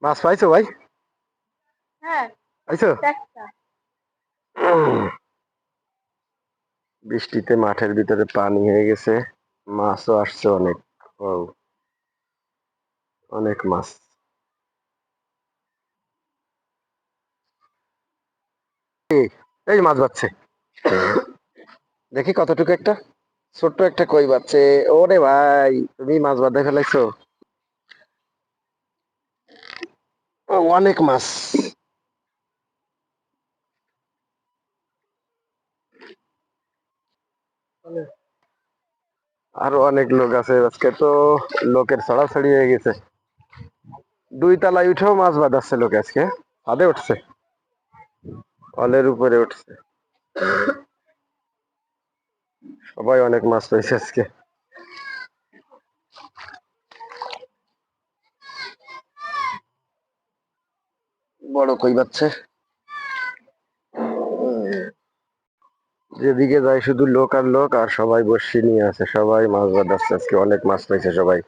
মাছ পাইছো ভাই? হ্যাঁ, পাইছো? চারটা। বৃষ্টিতে মাঠের ভিতরে পানি হয়ে গেছে, মাছও আসছে অনেক। ও, অনেক মাছ। এই এই মাছ বাচ্ছে, দেখি কতটুকু একটা ছোট্ট একটা কই বাচ্ছে। ওরে ভাই, তুমি মাছ বাঁধে ফেলাইছো। ও, অনেক মাছ। আরো অনেক লোক আছে আজকে তো, লোকের ছড়াছড়ি হয়ে গেছে। 2 তলায় উঠেও মাছ বাঁধাচ্ছে লোক আজকে, ছাদে উঠছে, কলের উপরে উঠছে, সবাই অনেক মাছ পেয়েছে আজকে। বড় কই বাচ্ছে, যেদিকে যায় শুধু লোক আর লোক, আর সবাই বড়শি নিয়ে আছে, সবাই মাছ বাঁধাচ্ছে আজকে, অনেক মাছ পেয়েছে সবাই।